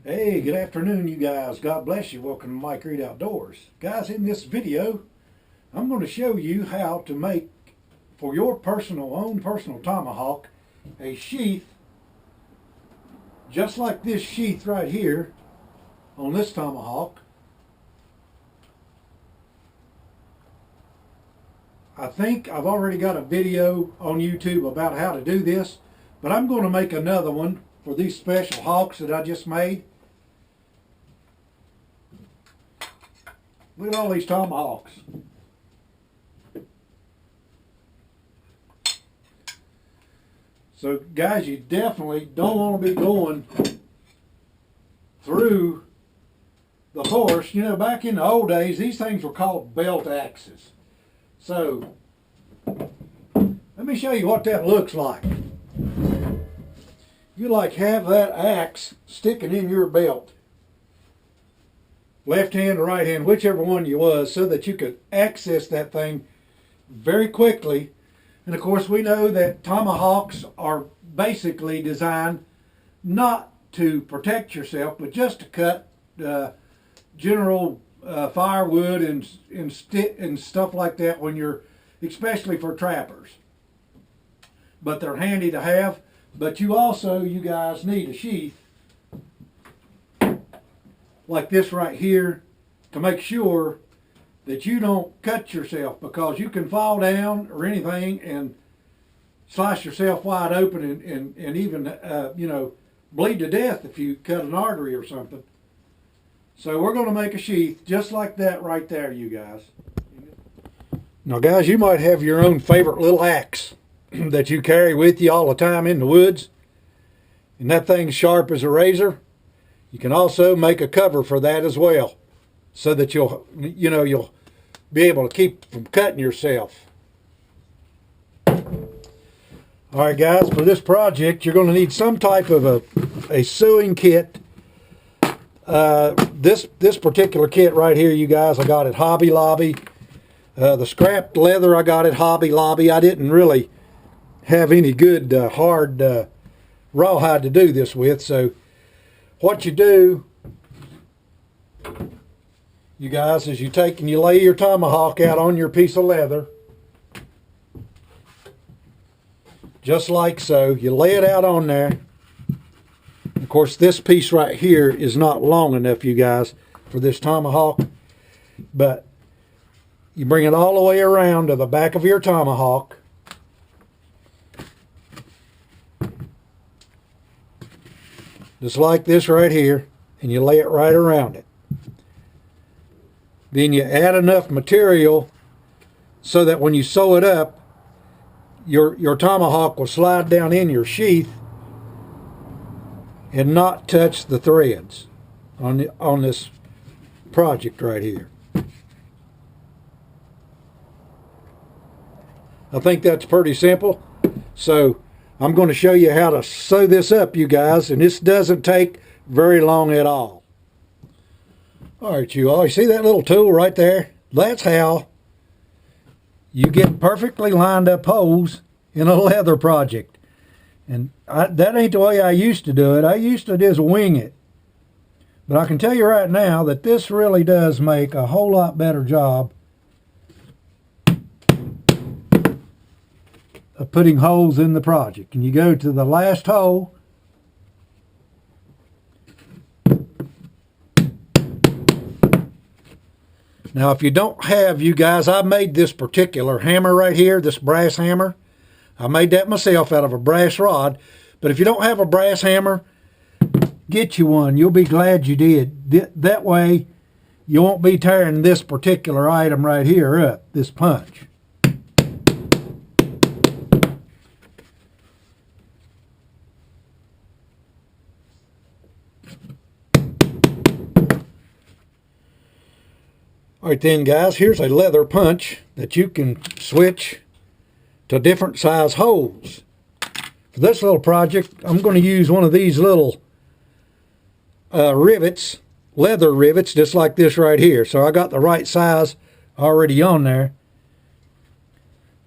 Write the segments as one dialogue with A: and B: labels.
A: Hey, good afternoon, you guys. God bless you. Welcome to Mike Reed Outdoors. Guys, in this video, I'm going to show you how to make, for your own personal tomahawk, a sheath just like this sheath right here on this tomahawk. I think I've already got a video on YouTube about how to do this, but I'm going to make another one for these special hawks that I just made. Look at all these tomahawks. So guys, you definitely don't want to be going through the horse. You know, back in the old days, these things were called belt axes. So let me show you what that looks like. You like have that axe sticking in your belt, left hand or right hand, whichever one you was, so that you could access that thing very quickly. And of course, we know that tomahawks are basically designed not to protect yourself, but just to cut general firewood and stuff like that when you're, especially for trappers. But they're handy to have. But you also, you guys, need a sheath like this right here to make sure that you don't cut yourself, because you can fall down or anything and slice yourself wide open and even you know, bleed to death if you cut an artery or something. So we're going to make a sheath just like that right there, you guys. Now guys, you might have your own favorite little axe that you carry with you all the time in the woods, and that thing's sharp as a razor. You can also make a cover for that as well, so that you'll be able to keep from cutting yourself. All right guys, for this project you're going to need some type of a sewing kit. This particular kit right here, you guys, I got at Hobby Lobby. The scrapped leather I got at Hobby Lobby. I didn't really have any good hard rawhide to do this with, so what you do, you guys, is you take and you lay your tomahawk out on your piece of leather just like so. You lay it out on there. Of course, this piece right here is not long enough, you guys, for this tomahawk, but you bring it all the way around to the back of your tomahawk. Just like this right here, and you lay it right around it. Then you add enough material so that when you sew it up, your tomahawk will slide down in your sheath and not touch the threads on this project right here. I think that's pretty simple. So I'm going to show you how to sew this up, you guys, and this doesn't take very long at all. All right, you see that little tool right there? That's how you get perfectly lined up holes in a leather project. And that ain't the way I used to do it. I used to just wing it. But I can tell you right now that this really does make a whole lot better job of putting holes in the project. And you go to the last hole, now if you don't have, you guys, I made this particular hammer right here, this brass hammer. I made that myself out of a brass rod. But if you don't have a brass hammer, get you one. You'll be glad you did. That way you won't be tearing this particular item right here up, this punch. All right then, guys, here's a leather punch that you can switch to different size holes. For this little project, I'm going to use one of these little rivets, leather rivets, just like this right here. So I got the right size already on there.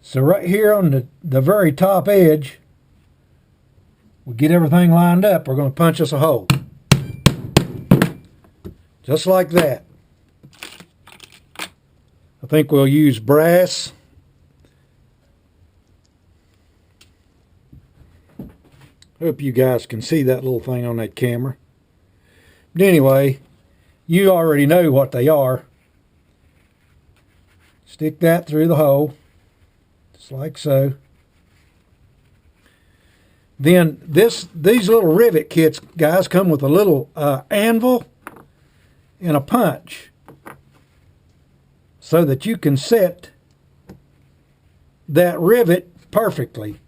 A: So right here on the very top edge, we get everything lined up. We're going to punch us a hole. Just like that. I think we'll use brass. Hope you guys can see that little thing on that camera. But anyway, you already know what they are. Stick that through the hole, just like so. Then these little rivet kits, guys, come with a little anvil and a punch, so that you can set that rivet perfectly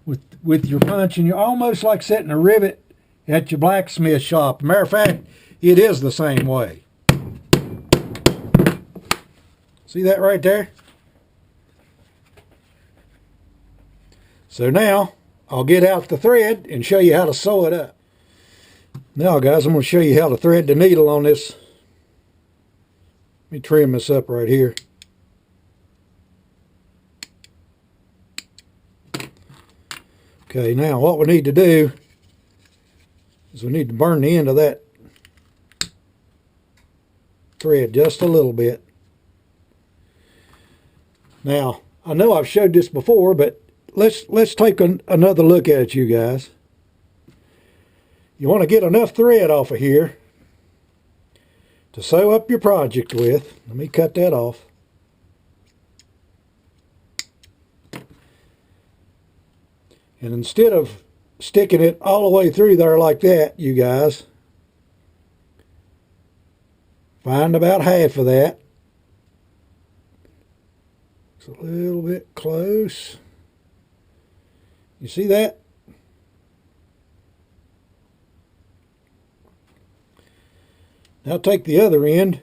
A: with your punch, and you're almost like setting a rivet at your blacksmith shop. Matter of fact, it is the same way. See that right there? So now I'll get out the thread and show you how to sew it up. Now guys, I'm going to show you how to thread the needle on this. Let me trim this up right here. Okay, now what we need to do is we need to burn the end of that thread just a little bit. Now, I know I've showed this before, but let's take another look at it, you guys. You want to get enough thread off of here to sew up your project with. Let me cut that off. And instead of sticking it all the way through there like that, you guys, find about half of that. It's a little bit close. You see that? Now take the other end,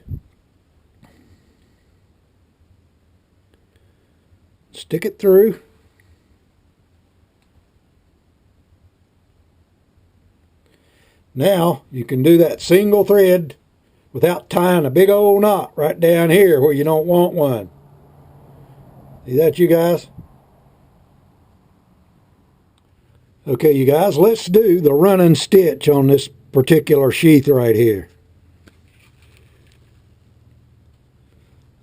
A: stick it through. Now you can do that single thread without tying a big old knot right down here where you don't want one. See that, you guys? Okay, you guys, let's do the running stitch on this particular sheath right here.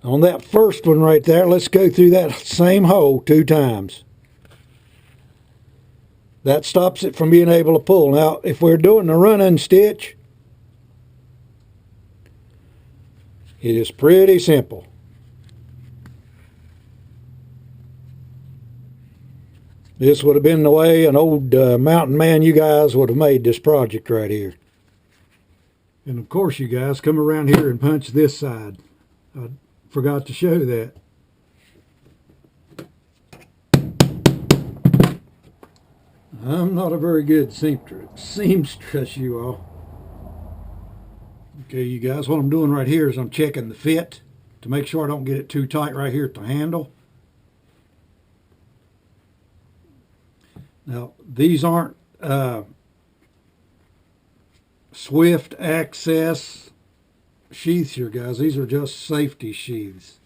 A: On that first one right there, let's go through that same hole 2 times. That stops it from being able to pull. Now, if we're doing the running stitch, it is pretty simple. This would have been the way an old mountain man you guys would have made this project right here. And of course, you guys, come around here and punch this side. I forgot to show that. I'm not a very good seamstress, you all. Okay, you guys, what I'm doing right here is I'm checking the fit to make sure I don't get it too tight right here at the handle. Now, these aren't swift access sheaths here, guys. These are just safety sheaths.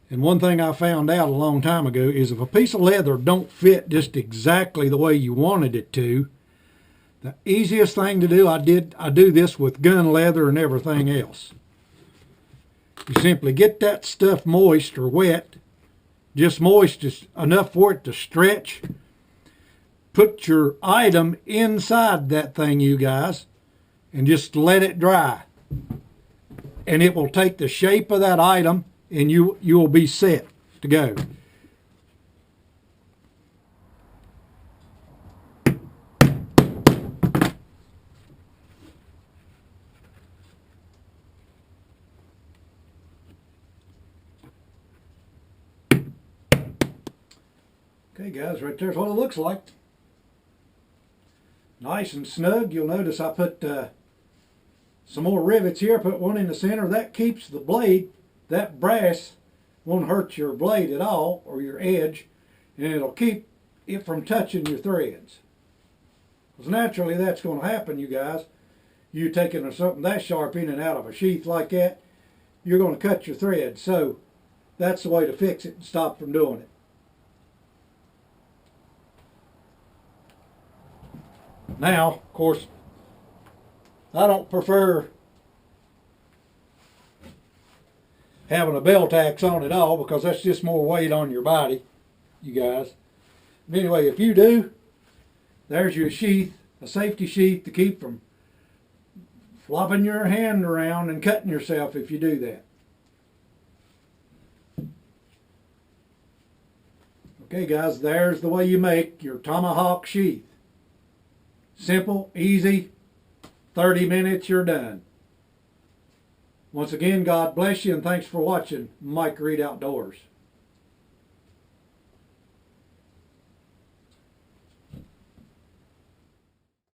A: And one thing I found out a long time ago is if a piece of leather don't fit just exactly the way you wanted it to, the easiest thing to do, I do this with gun leather and everything else. You simply get that stuff moist or wet, just moist just enough for it to stretch. Put your item inside that thing, you guys, and just let it dry. And it will take the shape of that item, and you will be set to go. Okay guys, right there's what it looks like. Nice and snug. You'll notice I put some more rivets here. I put one in the center. That keeps the blade, that brass won't hurt your blade at all, or your edge, and it'll keep it from touching your threads. Because naturally that's going to happen, you guys. You taking something that sharp in and out of a sheath like that, you're going to cut your thread. So that's the way to fix it and stop from doing it. Now, of course, I don't prefer having a bell tax on it all because that's just more weight on your body, you guys. But anyway, if you do, there's your sheath, a safety sheath to keep from flopping your hand around and cutting yourself if you do that. Okay guys, there's the way you make your Tomahawk sheath. Simple, easy, 30 minutes, you're done. Once again, God bless you and thanks for watching Mike Reed Outdoors.